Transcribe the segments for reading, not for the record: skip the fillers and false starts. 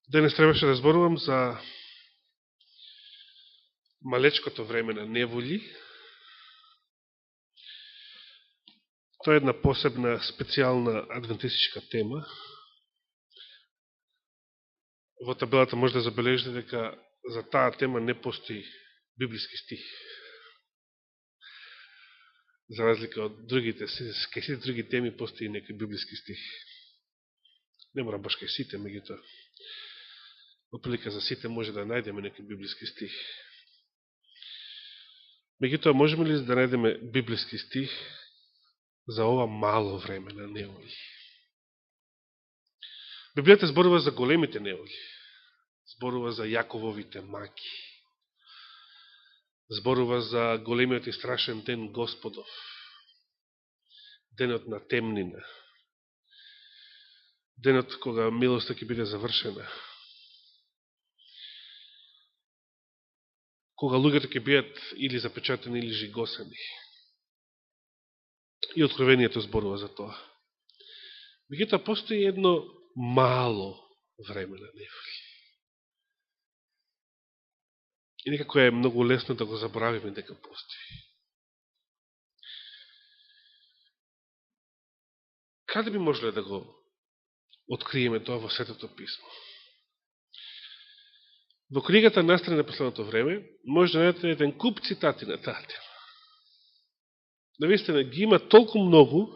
Денес требаше да зборувам за малечкото време на неволи. Тоа е една посебна, специјална адвентистичка тема. Во табелата може да забележите дека за таа тема не постои библиски стих. За разлика од другите, кај сите други теми постои некој библиски стих. Не мора баш кај сите, меѓутоа. Отприлика за сите може да најдеме некој библиски стих. Меѓутоа, можеме ли да најдеме библиски стих за ова мало време на неволи? Библијата зборува за големите неволи. Зборува за Јакововите маки. Зборува за големиот и страшен ден Господов. Денот на темнина. Денот кога милоста ќе биде завршена. Кога луѓето ќе бидат или запечатени, или жигосани. И Откровението зборува за тоа. Меѓутоа, постои едно мало време на неволи. И некако е многу лесно да го забравиме дека постои. Каде би можеле да го откриеме тоа во Светото Писмо? Во книгата Настрани на последното време може да најдете еден куп цитати на таа тема. Навистина ги има толку многу,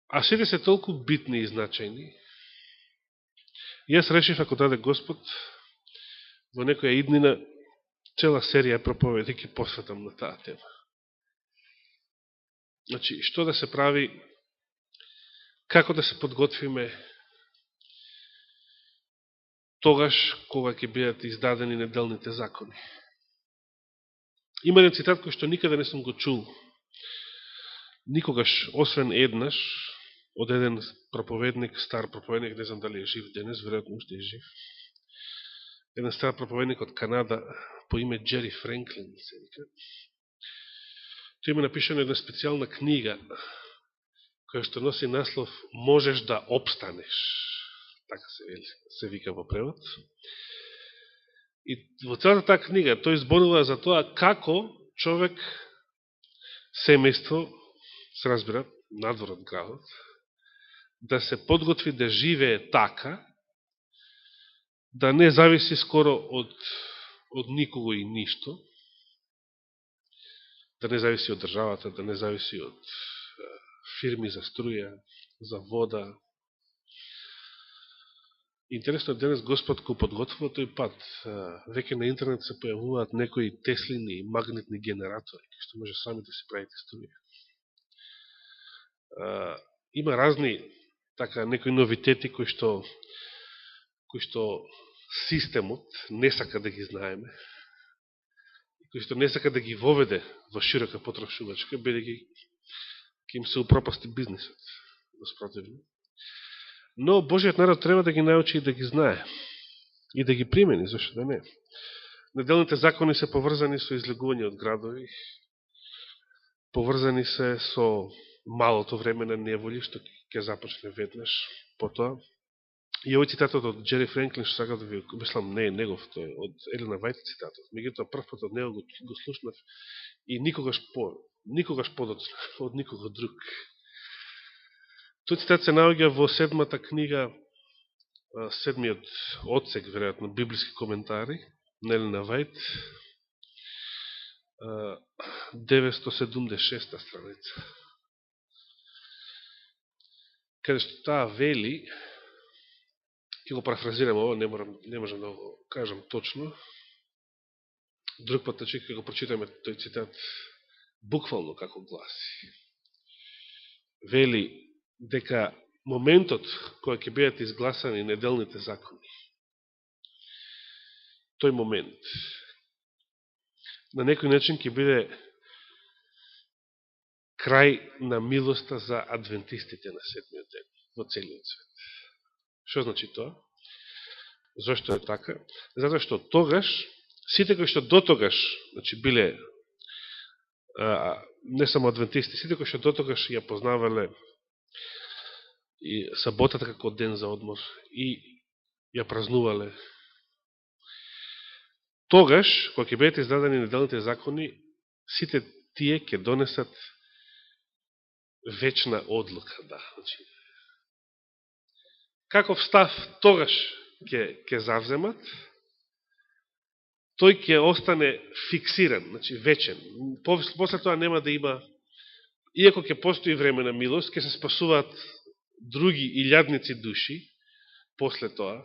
а сите се толку битни и значајни. Јас решив, ако даде Господ, во некоја иднина цела серија проповеди ќе посветам на таа тема. Значи, што да се прави, како да се подготвиме тогаш кога ќе бидат издадени неделните закони. Има еден цитат кој што никаде не сум го чул. Никогаш, освен еднаш, од еден проповедник, стар проповедник, не знам дали е жив денес, веројатно уште е жив. Еден стар проповедник од Канада по име Джери Френклин се вика. Тој има напишана една специјална книга која што носи наслов "Можеш да обстанеш". Така се вика во превод. И во целата таа книга тој зборува за тоа како човек, семејство, се разбира, надвор од градот, да се подготви да живее така, да не зависи скоро од никого и ништо, да не зависи од државата, да не зависи од фирми за струја, за вода. Интересно, денес Господ го подготвува тој пат. Веќе на интернет се појавуваат некои теслини и магнитни генератори, што може сами да се правите струја. Има разни некои новитети кои што системот не сака да ги знаеме, кои што не сака да ги воведе во широка потрошувачка, бидејќи ќе им се упропасти бизнисот. Воспротивно. Но Божиот народ треба да ги научи и да ги знае. И да ги примени, зашто да не. Неделните закони се поврзани со излегување од градови, поврзани се со малото време на неволи, што ќе започне веднаш потоа. И овој цитатот од Джери Френклин, што сакам да ви мислам, не е негов, тој е од Елена Вајт цитатот. Меѓутоа првпат од него го слушнав и никогаш подоцна од никого друг. Тој цитат се наоѓа во седмата книга, седмиот одсек, веројатно, библиски коментари на Елена Вајт, 976 страница. Каде што таа вели, ќе го парафразирам ово, не можам да го кажам точно. Друг пат ќе го прочитаме тој цитат буквално како гласи. Вели дека моментот кој ќе бидат изгласани неделните закони, тој момент на некој начин ќе биде крај на милоста за адвентистите на седмиот ден во целиот свет. Што значи тоа? Зошто е така? Затоа што тогаш, сите кои што дотогаш, значи биле не само адвентисти, сите кои што дотогаш ја познавале и саботата како ден за одмор и ја празнувале. Тогаш, кога ќе бидат издадени неделните закони, сите тие ќе донесат вечна одлука. Да. Значи, каков став тогаш ќе завземат, тој ќе остане фиксиран, значи вечен. После тоа нема да има, иако ќе постои време на милост, ќе се спасуваат други илјадници души после тоа,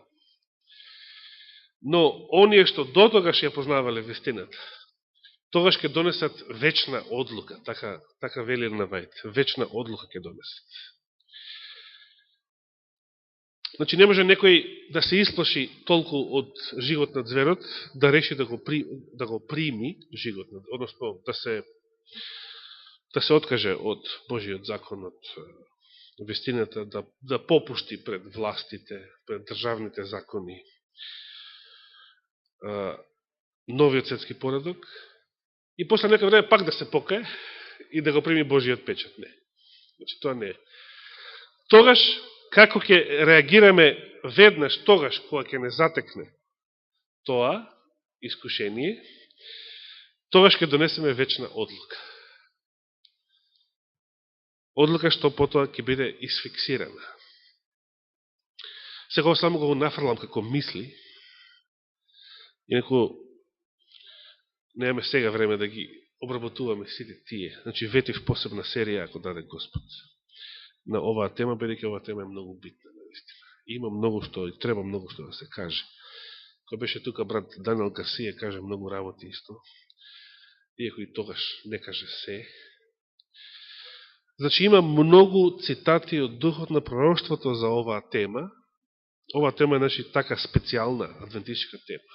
но оние што до тогаш ја познавале вистината, тогаш ќе донесат вечна одлука, така вели Рнавајд, вечна одлука ќе донесат. Значи не може некој да се исплаши толку од жигот на зверот, да реши да го прими жигот, односно да се откаже од Божиот закон, од вистината, да попушти пред властите, пред државните закони, новиот светски поредок, и после некој време пак да се покае и да го прими Божиот печат. Не. Значи тоа не е. Тогаш, како ќе реагираме веднаш, тогаш, кога ќе не затекне тоа искушение, тогаш ќе донесеме вечна одлука. Одлука што потоа ќе биде исфиксирана. Сега само го нафрлам како мисли, инако немаме сега време да ги обработуваме сите тие. Значи, ветив посебна серија, ако даде Господ, на оваа тема, бидејќи оваа тема е многу битна, наистина. Има многу што, и треба многу што да се каже. Кој беше тука брат Даниел Гарсија, каже многу работи исто, иако и тогаш не каже се. Значи, има многу цитати од духот на пророштвото за оваа тема. Оваа тема е, значи, така специјална адвентистичка тема.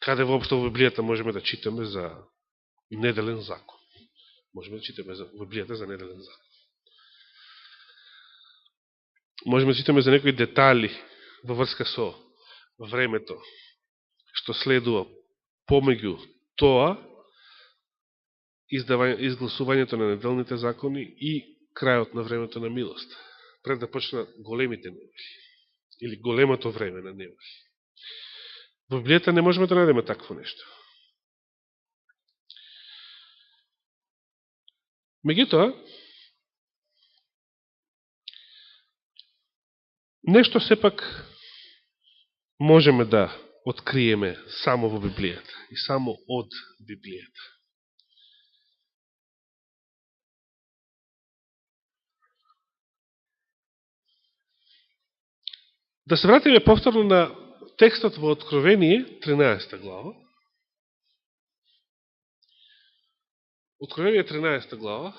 Каде воопшто во Библијата можеме да читаме за неделен закон? Можеме да читаме во Библијата за неделен закон. Можеме да читаме за некои детали во врска со времето што следува помеѓу тоа, изгласувањето на неделните закони и крајот на времето на милост, пред да почнат големите неволи, или големото време на неволи. Во Библијата не можеме да најдеме такво нешто. Меѓутоа, нешто сепак можеме да откриеме само во Библијата и само од Библијата. Да се вратиме повторно на текстот во Откровение, 13 глава. Откровение, 13 глава.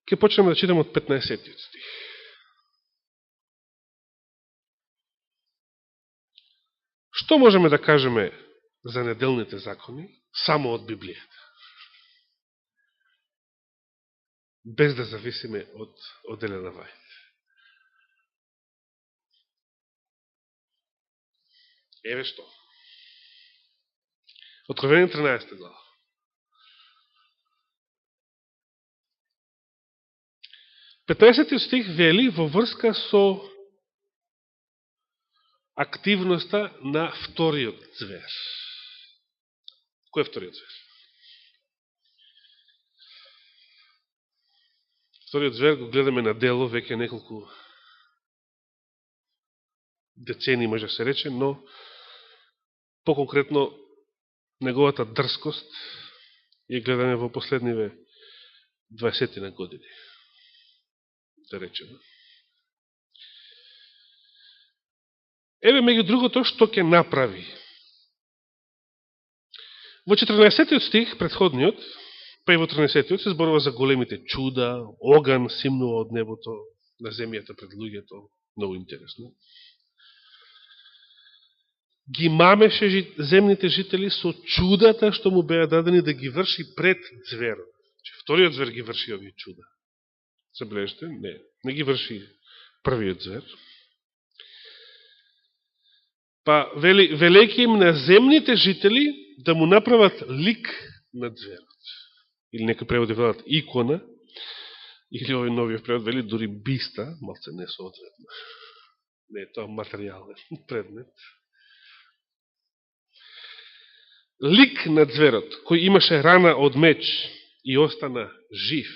Ке почнеме да читаме од 15 стих. Што можеме да кажеме за неделните закони само од Библијата? Без да зависиме од Елена Вајд. Еве што. Откровение 13 глава. 15 стих вели во врска со активноста на вториот звер. Кој е вториот звер? Вториот звер го гледаме на дело веќе неколку децени, може да се рече, но по-конкретно неговата дрскост ја гледаме во последниве 20 на години, да речеме. Еве меѓу другото што ќе направи. Во 14 стих, предходниот, па и во 13 се зборува за големите чуда, оган симнува од небото на земјата пред луѓето, многу интересно. Ги мамеше земните жители со чудата што му беа дадени да ги врши пред зверот. Вториот звер ги врши овие чуда. Забележите? Не ги врши првиот звер. Па, велејќи им на земните жители да му направат лик на зверот. Или некои преводи велат икона, или овој новиот превод вели дури биста, малце несоодветно. Не е тоа материјален предмет. Лик на зверот, кој имаше рана од меч и остана жив.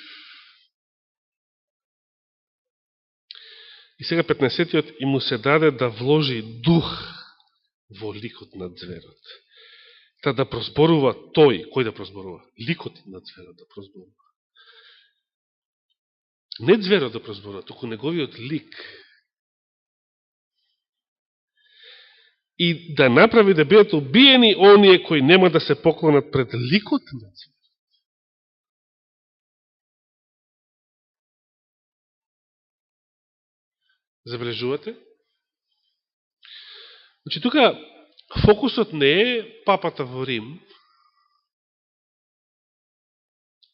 И сега 15-тиот и му се даде да вложи дух во ликот на зверот. Та да прозборува тој, кој да прозборува? Ликот на зверот да прозборува. Не зверот да прозборува, туку неговиот лик. И да направи да бидат убиени оние кои нема да се поклонат пред ликот на зверот. Забележувате? Значи, тука фокусот не е папата во Рим,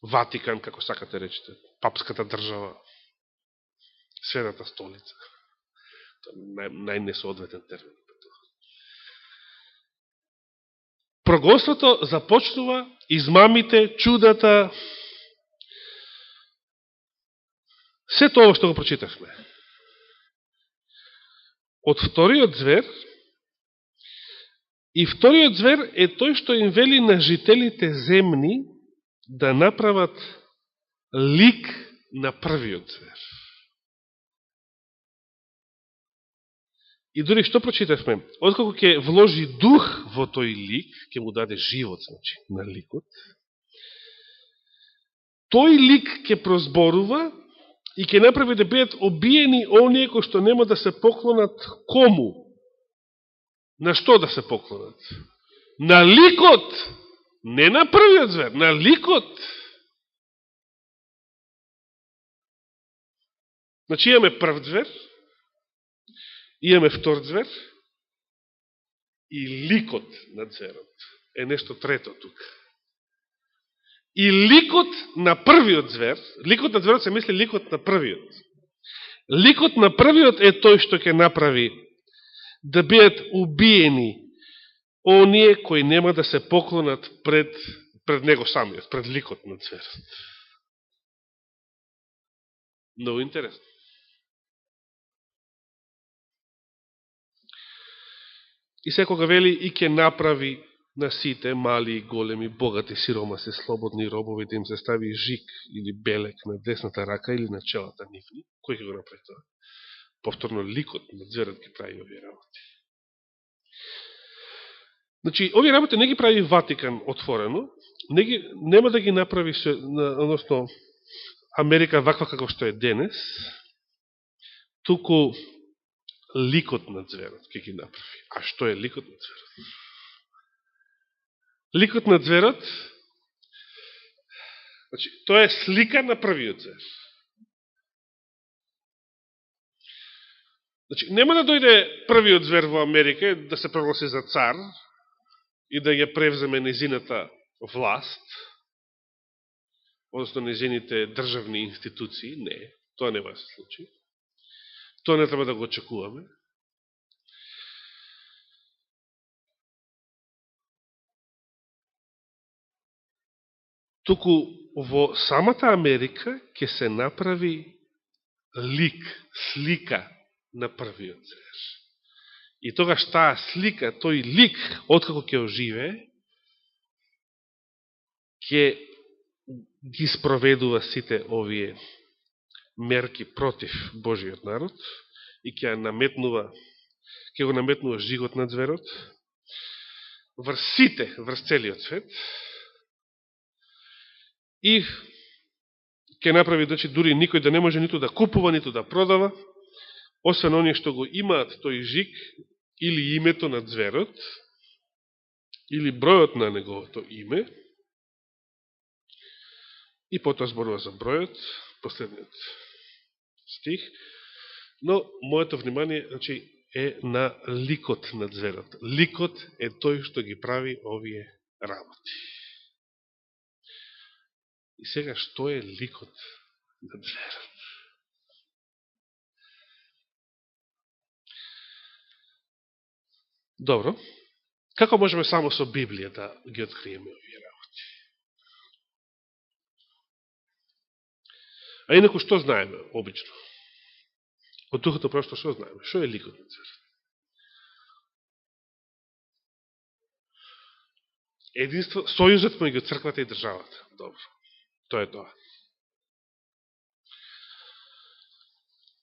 Ватикан, како сакате речете, папската држава, светата столица. Најнесоодветен термин. Прогонството започнува, измамите, чудата, се тоа што го прочитавме. Од вториот звер, и вториот звер е тој што им вели на жителите земни да направат лик на првиот звер. И дури што прочитавме? Откако ќе вложи дух во тој лик, ќе му даде живот, значи, на ликот, тој лик ќе прозборува и ќе направи да бидат обиени оние кои што нема да се поклонат кому? На што да се поклонат? На ликот! Не на првиот звер, на ликот! Значи имаме прв звер, имаме втор звер и ликот на зверот е нешто трето тука. И ликот на првиот звер, ликот на зверот се мисли ликот на првиот. Ликот на првиот е тој што ќе направи да бидат убиени оние кои нема да се поклонат пред него самиот, пред ликот на зверот. Много интересно. И секога вели и ќе направи на сите, мали и големи, богати, сиромаси, слободни робови, да им се стави жик или белек на десната рака или на челата нивни. Кој ќе го направи тоа? Повторно, ликот на зверот ги прави овие работи. Значи, овие работи не ги прави Ватикан отворено, нема да ги направи, односно, Америка ваква како што е денес, туку ликот на зверот ќе ги направи. А што е ликот на зверот? Ликот на зверот, значи, тоа е слика на првиот звер. Значи, нема да дојде првиот звер во Америка да се прогласи за цар и да ја превземе незината власт, односно незините државни институции. Не, тоа нема да се случи. Тоа не треба да го очекуваме. Туку во самата Америка ќе се направи лик, слика на првиот звер. И тогаш таа слика, тој лик, откако ќе оживее, ќе ги спроведува сите овие мерки против Божиот народ и ќе го наметнува жигот на зверот врз сите, врз целиот свет, и ќе направи, значи, дури никој да не може ниту да купува, ниту да продава, освен оние што го имаат тој жиг, или името на зверот, или бројот на неговото име, и потоа зборува за бројот, последниот стих, но моето внимание, значи, е на ликот на зверот. Ликот е тој што ги прави овие работи. И сега, што е ликот на зверот? Добро. Како можеме само со Библија да ги откриеме овие работи? А инако што знаеме обично? Од духото просто што знаеме? Што е ликот на црква? Единство, сојузот меѓу црквата и државата. Добро. Тоа е тоа.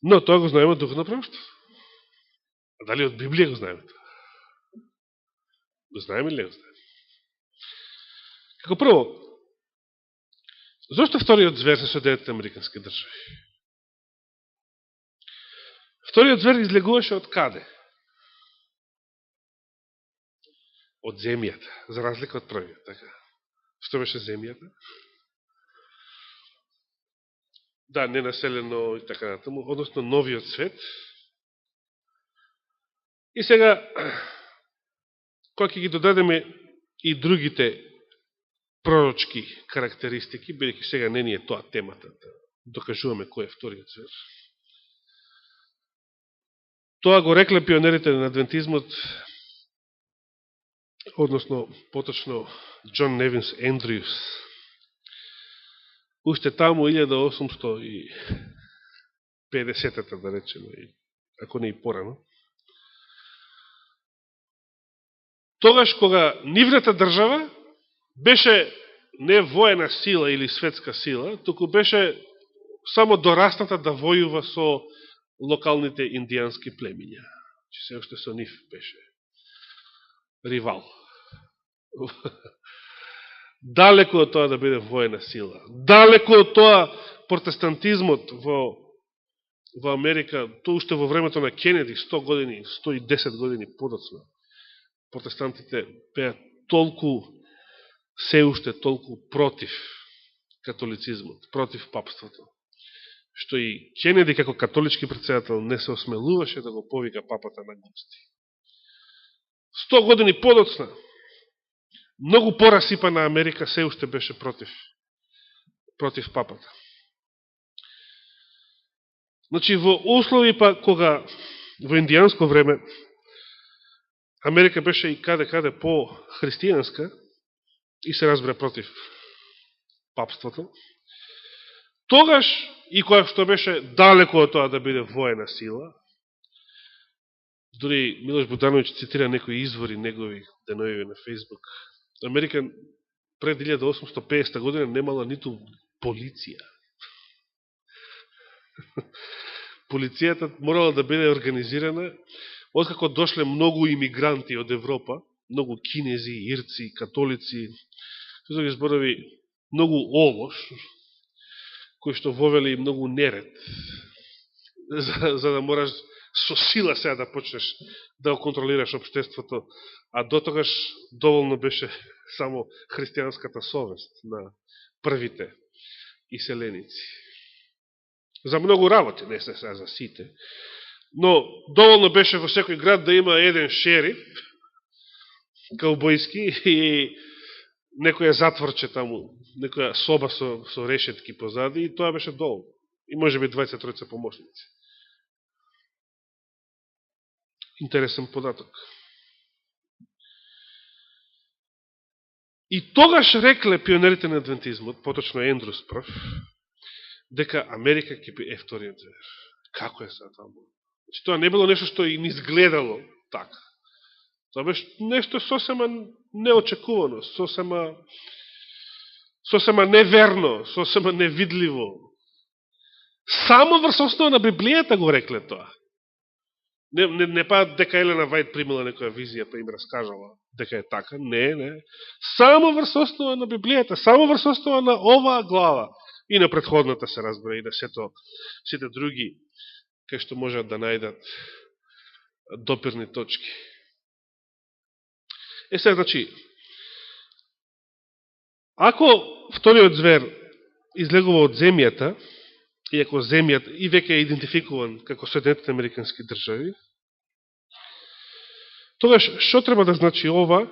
Но тоа го знаеме од духот на пророштво. А дали од Библија го знаеме тоа? Го знаеме или не го знаеме? Како прво, зашто вториот звер се Соединетите американски држави? Вториот звер излегуваше од каде? Од земјата, за разлика од првиот, така. Што беше земјата? Да, ненаселено и така натаму, односно новиот свет. И сега, кога ќе ги додадеме и другите пророчки карактеристики, бидејќи сега не ни е тоа темата, да докажуваме кој е вториот звер. Тоа го рекле пионерите на адвентизмот, односно, поточно, Джон Невинс Ендрюс, уште таму 1850-та, да речеме, ако не и порано. Тогаш кога нивната држава беше не воена сила или светска сила, туку беше само дорасната да војува со локалните индијански племиња. Че се уште со нив беше ривал. Далеко од тоа да биде воена сила. Далеко од тоа протестантизмот во Америка, тоа уште во времето на Кенеди, 100 години, 110 години подоцна, протестантите беа толку, се уште толку против католицизмот, против папството, што и Кенеди како католички претседател не се осмелуваше да го повика папата на гости. 100 години подоцна, многу порасипана Америка се уште беше против папата. Значи, во услови па кога во индијанско време Америка беше и каде по-христијанска и се разбира против папството, тогаш, и која што беше далеко од тоа да биде воена сила, дури Милош Будановиќ цитира некои извори негови денови на Фейсбук, Америка пред 1850 година немала ниту полиција. Полицијата морала да биде организирана откако дошле многу имигранти од Европа, многу кинези, ирци, католици, со други зборови, многу олош, кои што вовели многу неред, за да мораш со сила сега да почнеш да го контролираш општеството, а дотогаш доволно беше само христијанската совест на првите иселеници. За многу работи, не се сега за сите, но доволно беше во секој град да има еден шериф, каубојски, и некоја затворче таму, некоја соба со решетки позади, и тоа беше доволно. И може би 20-тројца помошници. Интересен податок. И тогаш рекле пионерите на адвентизмот, поточно Ендрюс прв, дека Америка ќе е вториот звер. Како е сега тоа? Значи, тоа не било нешто што им изгледало така. Тоа беше нешто сосема неочекувано, сосема неверно, сосема невидливо. Само врз основа на Библијата го рекле тоа. Не па дека Елена Вајд примила некоја визија па им раскажала дека е така. Не. Само врз основа на Библијата, само врз основа на оваа глава. И на предходната се разбира, и на сите други, кај што можат да најдат допирни точки. Сега, значи, ако вториот звер излегува од земјата, и ако земјата и веќе е идентификуван како Соединетите американски држави, тогаш што треба да значи ова,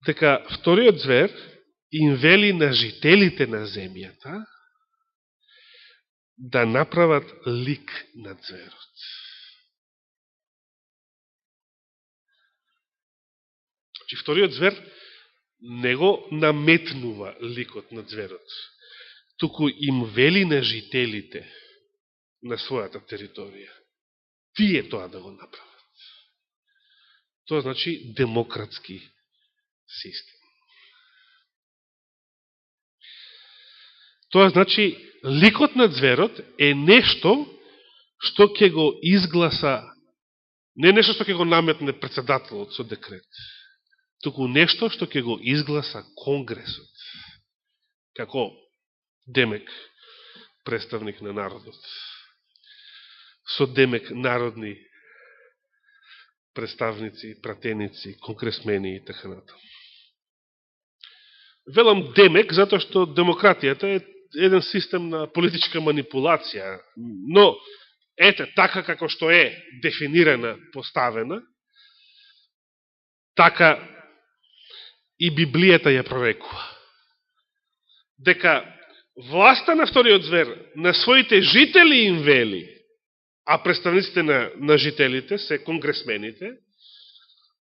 дека вториот звер им вели на жителите на земјата да направат лик на зверот. Вториот звер не го наметнува ликот на зверот, туку им вели на жителите на својата територија. Тие тоа да го направат. Тоа значи демократски систем. Тоа значи ликот на зверот е нешто што ќе го изгласа, не нешто што ќе го наметне председателот со декрет, туку нешто што ќе го изгласа Конгресот, како демек представник на народот, со демек народни представници, пратеници, конгресмени и така натаму. Велам демек, затоа што демократијата е еден систем на политичка манипулација, но ете, така како што е дефинирана, поставена, така и Библијата ја прорекува. Дека власта на вториот звер на своите жители им вели, а представниците на жителите се конгресмените,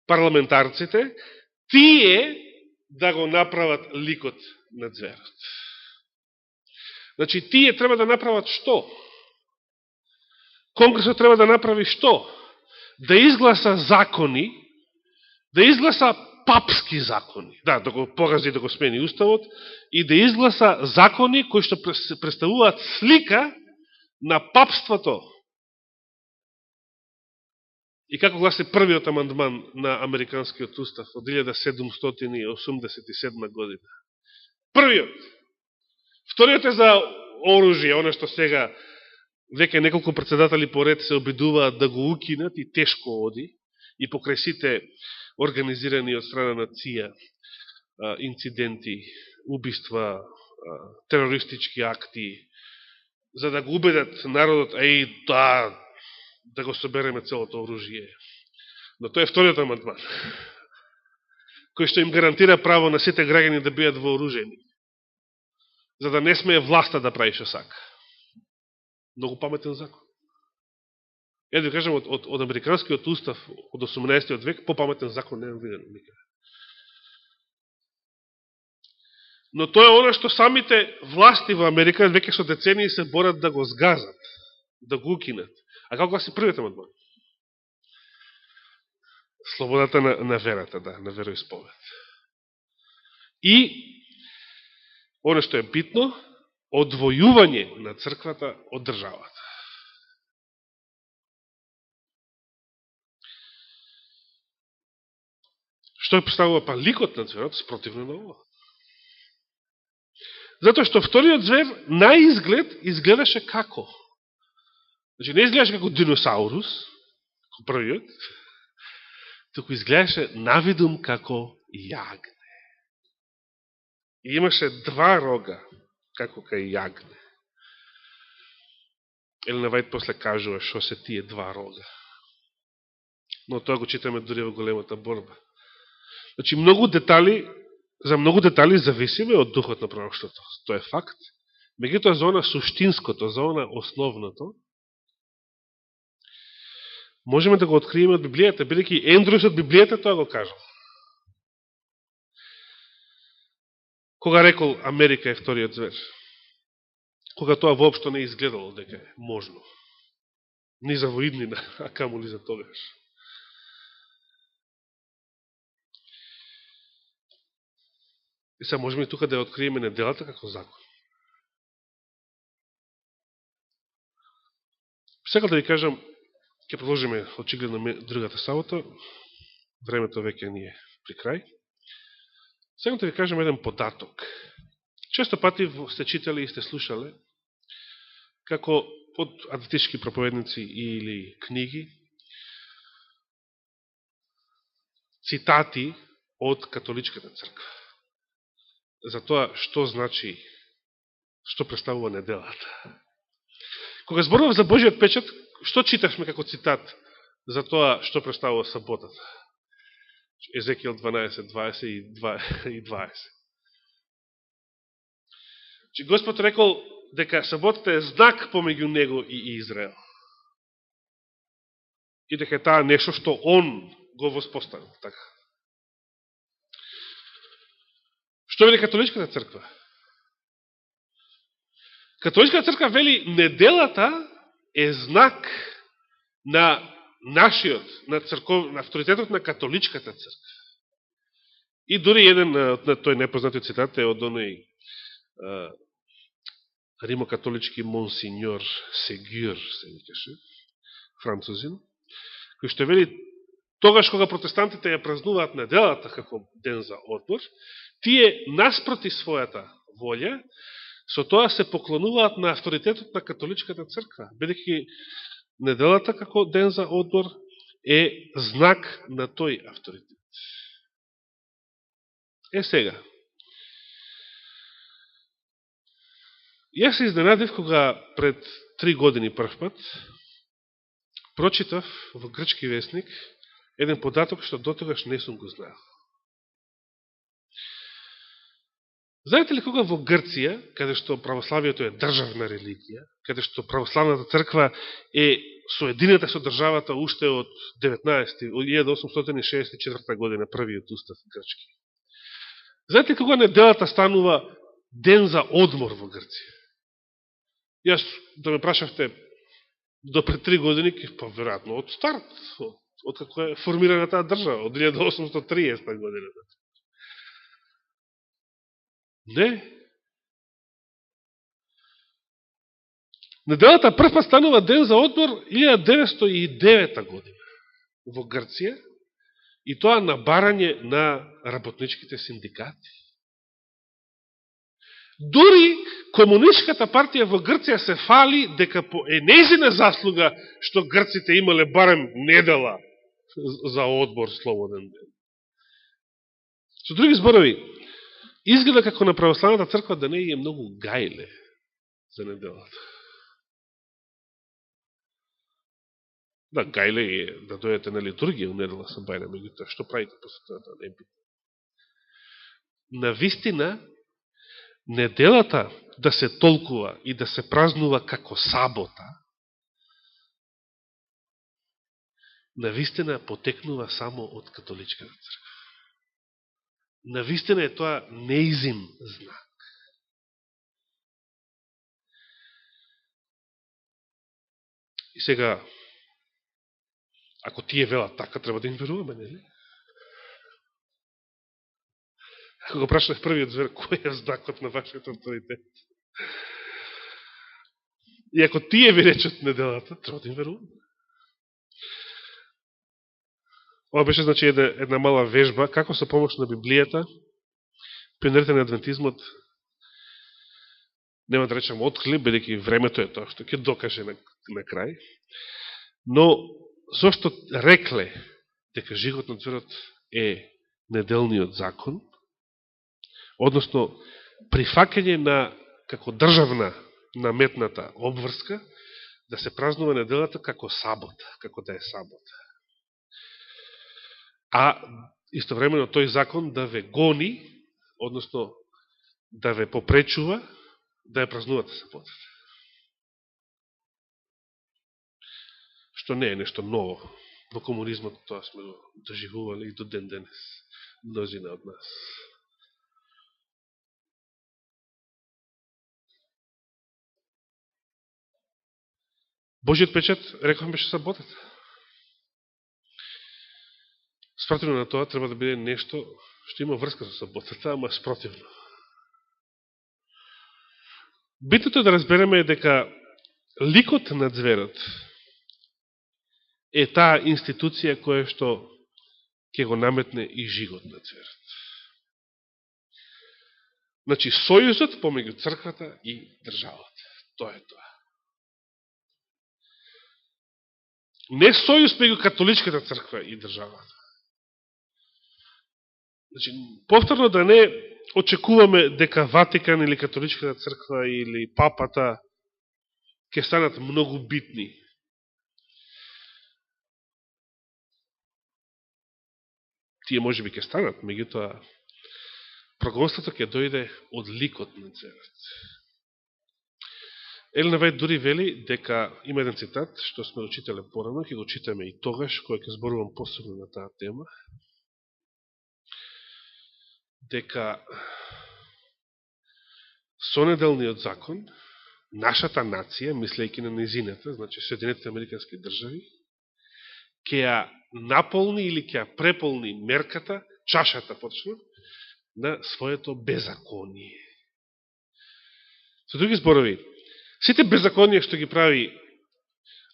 парламентарците, тие да го направат ликот на зверот. Значи, тие треба да направат што? Конгресот треба да направи што? Да изгласа закони, да изгласа папски закони, да го погази, да го смени уставот, и да изгласа закони кои што представуваат слика на папството. И како гласи првиот амандман на Американскиот устав од 1787 година. Првиот. Вториот е за оружје, оно што сега веќе неколку председатели поред се обидуваат да го укинат и тешко оди, и покрај сите организирани од страна на ЦИА инциденти, убиства, терористички акти, за да го убедат народот, да го собереме целото оружје. Но тоа е вториот амандман, кој што им гарантира право на сите граѓани да бидат вооружени, за да не смее власта да прави што сака. Многу паметен закон. Ја да кажем, од Американскиот устав од 18. век, попаметен закон не е виден никаде. Но тоа е оно што самите власти во Америка веќе со децении се борат да го сгазат, да го укинат. А како гласи првиот амандман? Слободата на верата, да, на вероисповед. И, оно што е битно, одвојување на црквата од државата. Што е представува ликот на зверот спротивно на ова? Затоа што вториот звер на изглед изгледаше како? Значи не изгледаше како диносаурус, како првиот, туку изгледаше навидум како јагне. И имаше два рога, како кај јагне. Елена Вајд после кажува што се тие два рога. Но тоа го читаме дури во големата борба. Значи за многу детали зависиме од духот на пророштвото. Тоа е факт. Меѓутоа за она суштинското, за она основното, можеме да го откриеме од Библијата, бидејќи Ендрюс од Библијата тоа го кажал. Кога рекол Америка е вториот звер? Кога тоа воопшто не изгледало дека е можно. Ни за воиднина, а камо ли за тогаш. И сега можеме тука да ја откриеме неделата како закон. Сега да ви кажам, ќе продолжиме очигледно другата сабота, времето веќе ни е при крај. Сега да ви кажам еден податок. Често пати сте читали и сте слушале како од адвентистички проповедници или книги цитати од католичката црква за тоа што значи, што представува неделата. Кога зборував за Божиот печат, што читавме како цитат за тоа што представува саботата? Езекијел 12, 20 и 20. Господ рекол дека саботата е знак помеѓу него и Израел. И дека таа нешто што он го воспоставил. Така. Што вели католичката црква? Католичката црква вели неделата е знак на нашиот, на авторитетот на католичката црква. И дури еден, тој непознатиот цитат е од оној римокатолички монсиньор Сегюр, се викаше, французин, кој што вели, тогаш кога протестантите ја празнуваат неделата како ден за одмор, тие наспроти својата волја, со тоа се поклонуваат на авторитетот на католичката црква, бидејќи неделата како ден за одмор е знак на тој авторитет. Сега, јас се изненадив кога пред 3 години прв пат прочитав во грчки весник еден податок што дотогаш не сум го знаел. Знаете ли кога во Грција, каде што православието е државна религија, каде што православната црква е соединета со државата уште од 1864 година, првиот устав грчки. Знаете ли кога неделата станува ден за одмор во Грција? Јас, да ме прашавте, до пред 3 години, па веројатно од старт, од како е формирана таа држава, од 1830 година. Не. Неделата прв пат станува ден за одмор 1909 година во Грција, и тоа на барање на работничките синдикати. Дури Комунистичката партија во Грција се фали дека е нејзина заслуга што грците имале барем недела за одмор слободен ден. Со други зборови, изгледа како на православната црква да не е многу гајле за неделата. Да, гајле е да дојдете на литургија у недела со бајна, меѓутоа што правите после тоа, да не е битно. Навистина, неделата да се толкува и да се празнува како сабота, навистина потекнува само од католичката црква. Навистина е тоа неизин знак. И сега, ако тие велат така, треба да им веруваме, нели? Ако го прашнах првиот звер, кој е знакот на вашиот авторитет? И ако тие ви речат неделата, треба да им веруваме. Ова беше, значи, една мала вежба, како со помош на Библијата, пионерите на адвентизмот, нема да речем откли, бидејќи времето е тоа што ќе докаже на крај, но зошто рекле дека жигот на зверот е неделниот закон, односно прифакање на, како државна наметната обврска, да се празнува неделата како сабота, како да е сабота. А истовремено тој закон да ве гони, односно да ве попречува да ја празнувате саботата. Што не е нешто ново. Во комунизмот тоа сме го доживували и до ден денес. Мнозина од нас. Божиот печат, рековме, беше саботата. Спротивно на тоа треба да биде нешто што има врска со саботата, ама спротивно. Битното е да разбереме дека ликот на зверот е таа институција која што ќе го наметне и жигот на зверот. Значи, сојузот помеѓу црквата и државата. Тоа е тоа. Не сојуз меѓу католичката црква и државата. Значи, повторно да не очекуваме дека Ватикан или католичката црква или папата ќе станат многу битни. Тие може би ќе станат, меѓутоа прогонството ќе дојде од ликот на зверот. Елена Вајд дури вели дека има еден цитат, што сме учителе порано, ќе го читаме и тогаш, кој ќе зборувам посебно на таа тема, дека со неделниот закон, нашата нација, мислејќи на низината, значи Соединетите Американски држави, ќе ја наполни или ќе ја преполни мерката, чашата почна, на своето беззаконие. Со други зборови, сите беззаконија што ги прави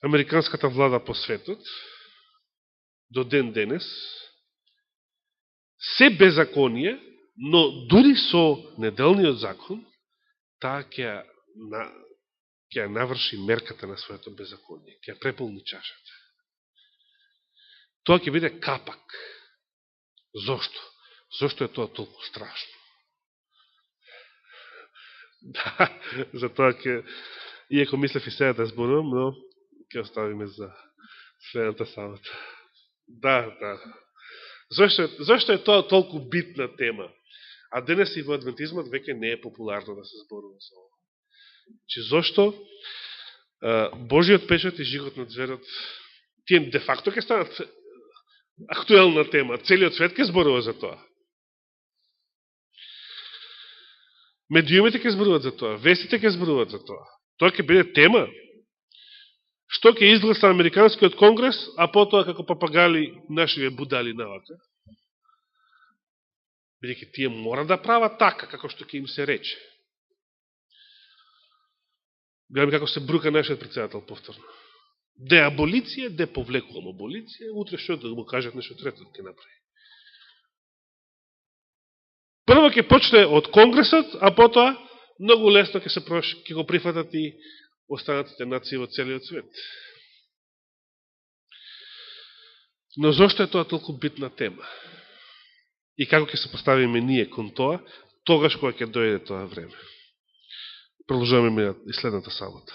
американската влада по светот, до ден денес, се беззаконија, но дури со неделниот закон, таа ќе ја наврши мерката на своето беззаконие, ќе ја преполни чашата. Тоа ќе биде капак. Зошто? Зошто е тоа толку страшно? Да, за тоа ќе, иако мислев и сега да зборувам, но ќе оставиме за следната сабота. Да. Зошто е тоа толку битна тема? А денес и во адвентизмот веќе не е популарно да се зборува за ова. Че зошто Божиот печат и жигот на зверот, тие де факто ќе станат актуелна тема. Целиот свет ќе зборува за тоа. Медиумите ќе зборуваат за тоа, вестите ќе зборуваат за тоа. Тоа ќе биде тема. Што ќе изгласа Американскиот конгрес, а потоа како папагали нашиве будали навака. Бидеќи тие мора да прават така, како што ќе им се рече. Гледаме како се брука нашиот председател повторно. Де аболиција, де повлекувам аболиција, утре што да му кажат нешто трето ќе направи. Прво ќе почне од Конгресот, а потоа многу лесно ќе го прифатат и останатите нации во целиот свет. Но зошто е тоа толку битна тема? И како ќе се поставиме ние кон тоа, тогаш кога ќе дојде тоа време? Продолжуваме и следната сабота.